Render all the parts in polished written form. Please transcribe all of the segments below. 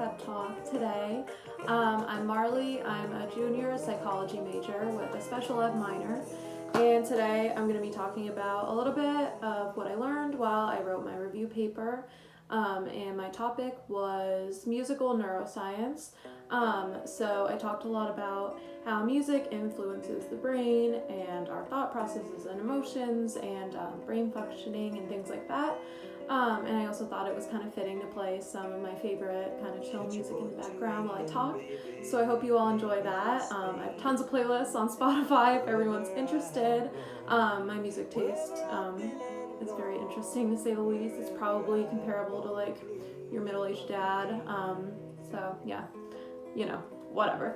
pep talk today. I'm Marley. I'm a junior psychology major with a special ed minor. And today I'm going to be talking about a little bit of what I learned while I wrote my review paper. And my topic was musical neuroscience. So I talked a lot about how music influences the brain and our thought processes and emotions and brain functioning and things like that. And I also thought it was kind of fitting to play some of my favorite kind of chill music in the background while I talk. So I hope you all enjoy that. I have tons of playlists on Spotify if everyone's interested. My music taste is very interesting to say the least. It's probably comparable to like your middle-aged dad. So yeah, whatever.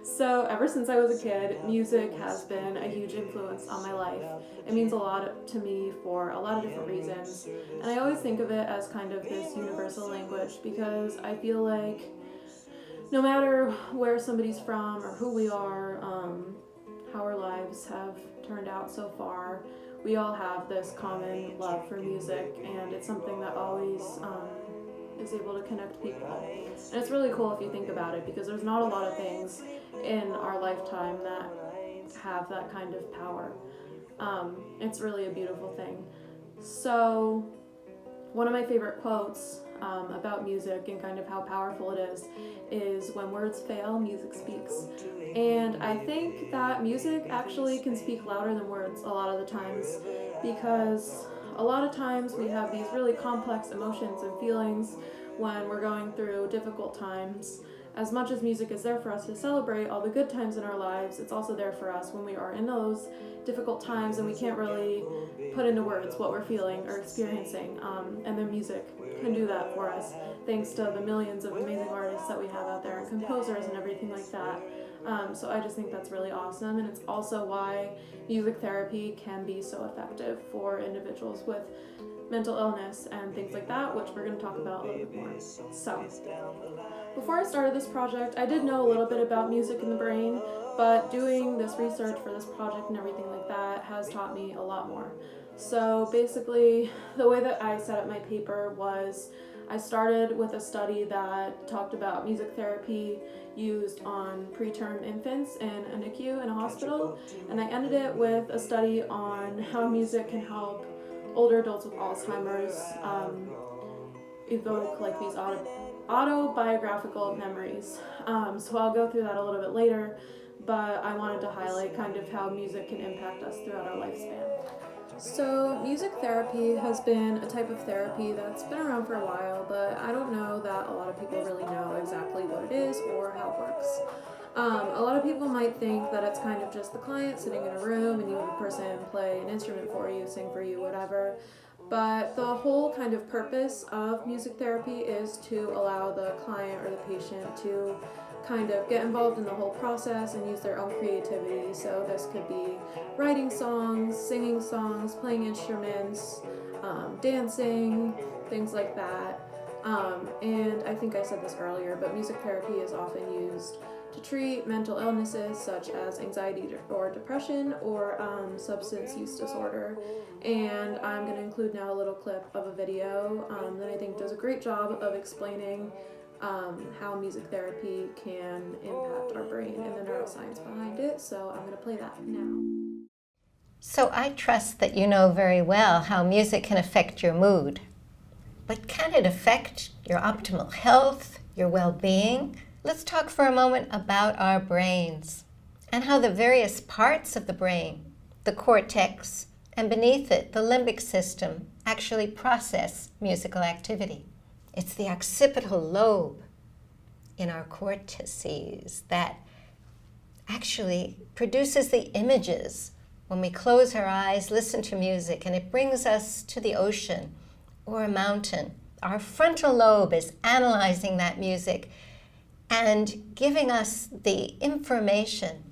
So ever since I was a kid, music has been a huge influence on my life. It means a lot to me for a lot of different reasons. And I always think of it as kind of this universal language because I feel like no matter where somebody's from or who we are, how our lives have turned out so far, we all have this common love for music, and it's something that always is able to connect people. And it's really cool if you think about it, because there's not a lot of things in our lifetime that have that kind of power. It's really a beautiful thing. So one of my favorite quotes about music and kind of how powerful it is when words fail, music speaks. And I think that music actually can speak louder than words a lot of the times, because a lot of times we have these really complex emotions and feelings when we're going through difficult times. As much as music is there for us to celebrate all the good times in our lives, it's also there for us when we are in those difficult times and we can't really put into words what we're feeling or experiencing. And the music can do that for us, thanks to the millions of amazing artists that we have out there and composers and everything like that. So I just think that's really awesome, and it's also why music therapy can be so effective for individuals with mental illness and things like that, which we're going to talk about a little bit more. So, before I started this project, I did know a little bit about music in the brain, but doing this research for this project and everything like that has taught me a lot more. So basically, the way that I set up my paper was I started with a study that talked about music therapy used on preterm infants in a NICU in a hospital, and I ended it with a study on how music can help older adults with Alzheimer's evoke like these autobiographical memories. So I'll go through that a little bit later, but I wanted to highlight kind of how music can impact us throughout our lifespan. So music therapy has been a type of therapy that's been around for a while, but I don't know that a lot of people really know exactly what it is or how it works. A lot of people might think that it's kind of just the client sitting in a room and you have a person play an instrument for you, sing for you, whatever. But the whole kind of purpose of music therapy is to allow the client or the patient to kind of get involved in the whole process and use their own creativity. So this could be writing songs, singing songs, playing instruments, dancing, things like that. And I think I said this earlier, but music therapy is often used to treat mental illnesses such as anxiety or depression or substance use disorder. And I'm going to include now a little clip of a video that I think does a great job of explaining how music therapy can impact our brain and the neuroscience behind it. So I'm going to play that now. So I trust that you know very well how music can affect your mood. But can it affect your optimal health, your well-being? Let's talk for a moment about our brains and how the various parts of the brain, the cortex, and beneath it, the limbic system, actually process musical activity. It's the occipital lobe in our cortices that actually produces the images when we close our eyes, listen to music, and it brings us to the ocean or a mountain. Our frontal lobe is analyzing that music and giving us the information,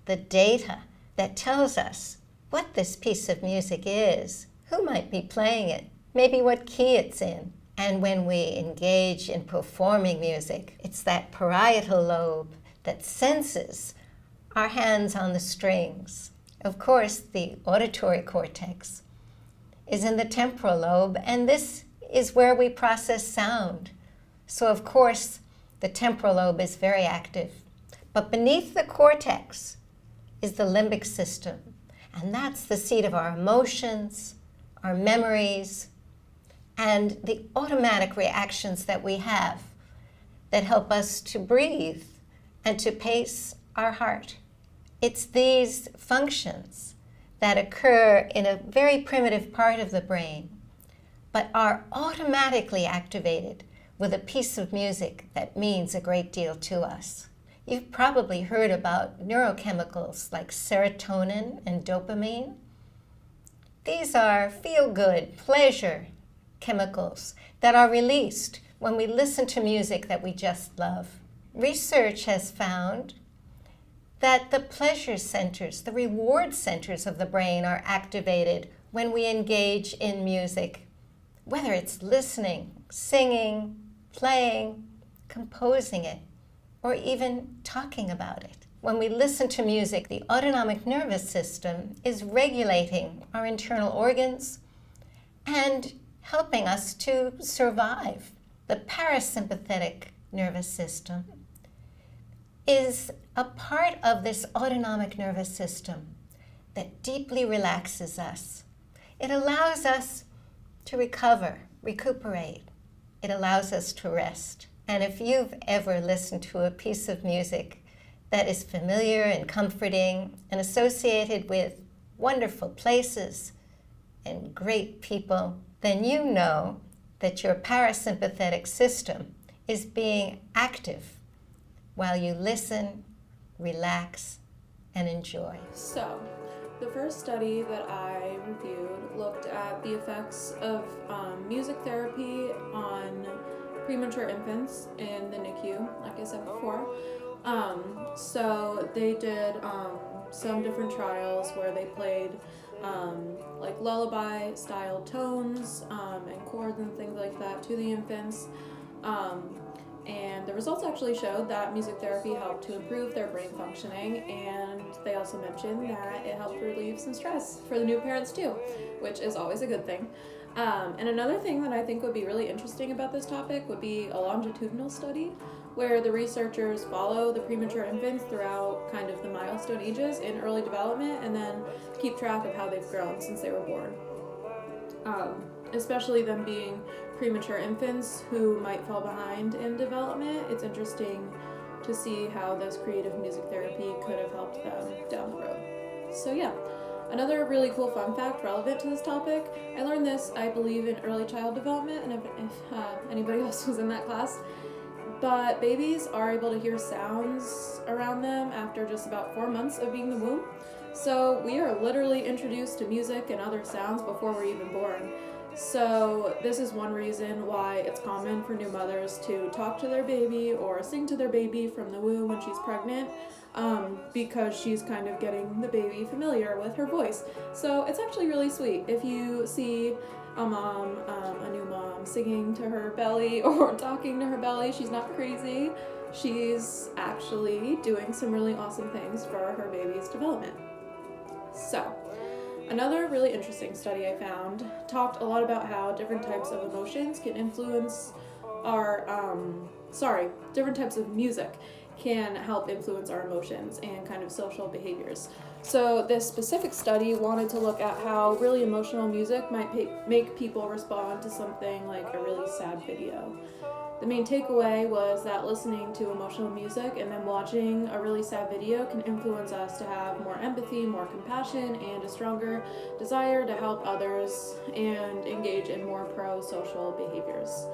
the data that tells us what this piece of music is, who might be playing it, maybe what key it's in. And when we engage in performing music, it's that parietal lobe that senses our hands on the strings. Of course, the auditory cortex is in the temporal lobe, and this is where we process sound. So of course, the temporal lobe is very active. But beneath the cortex is the limbic system. And that's the seat of our emotions, our memories, and the automatic reactions that we have that help us to breathe and to pace our heart. It's these functions that occur in a very primitive part of the brain, but are automatically activated with a piece of music that means a great deal to us. You've probably heard about neurochemicals like serotonin and dopamine. These are feel-good, pleasure chemicals that are released when we listen to music that we just love. Research has found that the pleasure centers, the reward centers of the brain are activated when we engage in music, whether it's listening, singing, playing, composing it, or even talking about it. When we listen to music, the autonomic nervous system is regulating our internal organs and helping us to survive. The parasympathetic nervous system is a part of this autonomic nervous system that deeply relaxes us. It allows us to recuperate. It allows us to rest. And if you've ever listened to a piece of music that is familiar and comforting and associated with wonderful places and great people, then you know that your parasympathetic system is being active while you listen, relax, and enjoy. So, the first study that I reviewed looked at the effects of music therapy on premature infants in the NICU, like I said before. So they did some different trials where they played like lullaby style tones and chords and things like that to the infants. And the results actually showed that music therapy helped to improve their brain functioning, and they also mentioned that it helped relieve some stress for the new parents too, which is always a good thing. And another thing that I think would be really interesting about this topic would be a longitudinal study where the researchers follow the premature infants throughout kind of the milestone ages in early development and then keep track of how they've grown since they were born. Especially them being premature infants who might fall behind in development, it's interesting to see how this creative music therapy could have helped them down the road. So yeah, another really cool fun fact relevant to this topic, I learned this, I believe, in early child development, and if anybody else was in that class, but babies are able to hear sounds around them after just about 4 months of being in the womb. So we are literally introduced to music and other sounds before we're even born. So this is one reason why it's common for new mothers to talk to their baby or sing to their baby from the womb when she's pregnant, because she's kind of getting the baby familiar with her voice. So it's actually really sweet if you see a mom, a new mom, singing to her belly or talking to her belly. She's not crazy. She's actually doing some really awesome things for her baby's development. So, another really interesting study I found talked a lot about how different types of emotions can influence our, different types of music can help influence our emotions and kind of social behaviors. So this specific study wanted to look at how really emotional music might make people respond to something like a really sad video. The main takeaway was that listening to emotional music and then watching a really sad video can influence us to have more empathy, more compassion, and a stronger desire to help others and engage in more pro-social behaviors.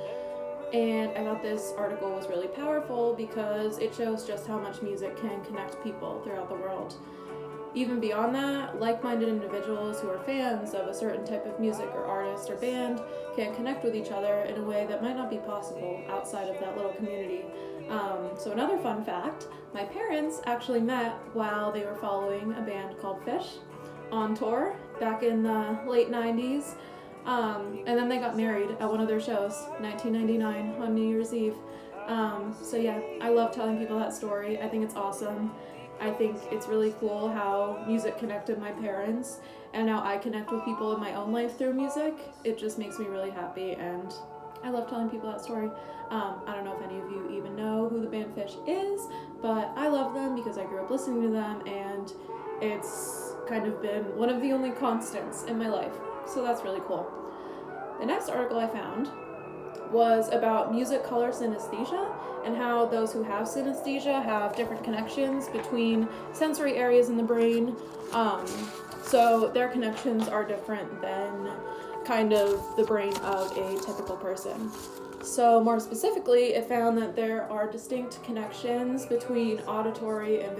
And I thought this article was really powerful because it shows just how much music can connect people throughout the world. Even beyond that, like-minded individuals who are fans of a certain type of music or artist or band can connect with each other in a way that might not be possible outside of that little community. So another fun fact, my parents actually met while they were following a band called Fish on tour back in the late 90s. And then they got married at one of their shows, 1999, on New Year's Eve. So yeah, I love telling people that story. I think it's awesome. I think it's really cool how music connected my parents, and now I connect with people in my own life through music. It just makes me really happy, and I love telling people that story. I don't know if any of you even know who the band Fish is, but I love them because I grew up listening to them, and it's kind of been one of the only constants in my life. So that's really cool. The next article I found was about music color synesthesia and how those who have synesthesia have different connections between sensory areas in the brain. So their connections are different than kind of the brain of a typical person. So more specifically, it found that there are distinct connections between auditory and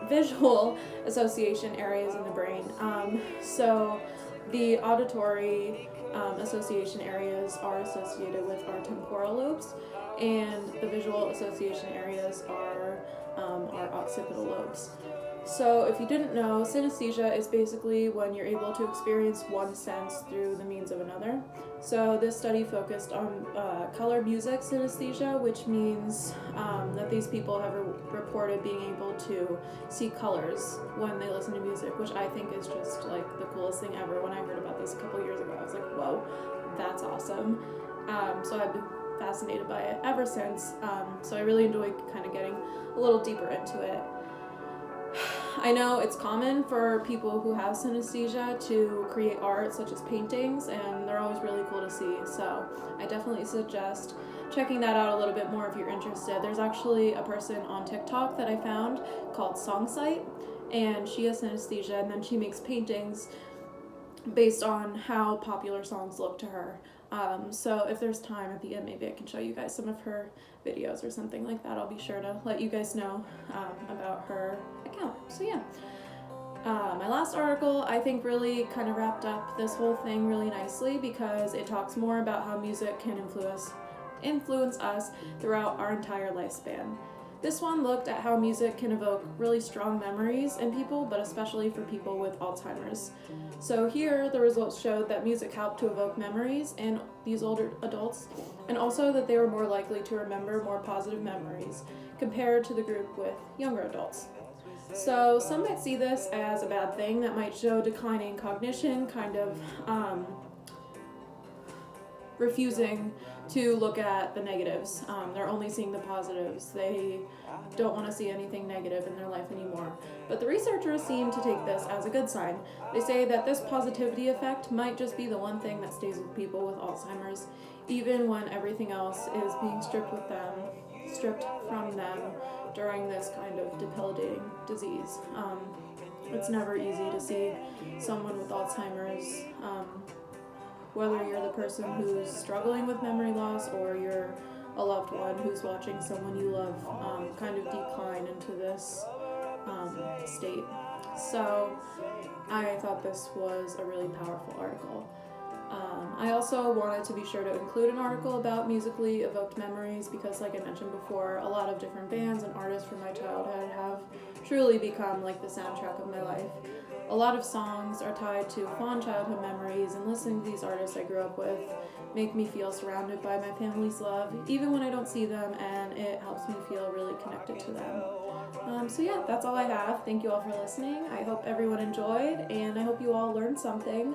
visual association areas in the brain. So the auditory association areas are associated with our temporal lobes, and the visual association areas are our occipital lobes. So if you didn't know, synesthesia is basically when you're able to experience one sense through the means of another. So this study focused on color music synesthesia, which means that these people have reported being able to see colors when they listen to music, which I think is just like the coolest thing ever. When I heard about this a couple years ago, I was like, whoa, that's awesome. So I've been fascinated by it ever since. So I really enjoy kind of getting a little deeper into it. I know it's common for people who have synesthesia to create art such as paintings, and they're always really cool to see. So I definitely suggest checking that out a little bit more if you're interested. There's actually a person on TikTok that I found called Psych, and she has synesthesia, and then she makes paintings based on how popular songs look to her. So if there's time at the end, maybe I can show you guys some of her videos or something like that. I'll be sure to let you guys know about her account. So yeah. My last article, I think, really kind of wrapped up this whole thing really nicely because it talks more about how music can influence us throughout our entire lifespan. This one looked at how music can evoke really strong memories in people, but especially for people with Alzheimer's. So here, the results showed that music helped to evoke memories in these older adults, and also that they were more likely to remember more positive memories compared to the group with younger adults. So some might see this as a bad thing that might show declining cognition, kind of refusing to look at the negatives. They're only seeing the positives. They don't want to see anything negative in their life anymore. But the researchers seem to take this as a good sign. They say that this positivity effect might just be the one thing that stays with people with Alzheimer's, even when everything else is being stripped from them during this kind of debilitating disease. It's never easy to see someone with Alzheimer's, whether you're the person who's struggling with memory loss or you're a loved one who's watching someone you love kind of decline into this state. So I thought this was a really powerful article. I also wanted to be sure to include an article about musically evoked memories because, like I mentioned before, a lot of different bands and artists from my childhood have truly become like the soundtrack of my life. A lot of songs are tied to fond childhood memories, and listening to these artists I grew up with make me feel surrounded by my family's love, even when I don't see them, and it helps me feel really connected to them. So yeah, that's all I have. Thank you all for listening. I hope everyone enjoyed, and I hope you all learned something,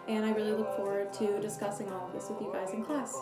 and I really look forward to discussing all of this with you guys in class.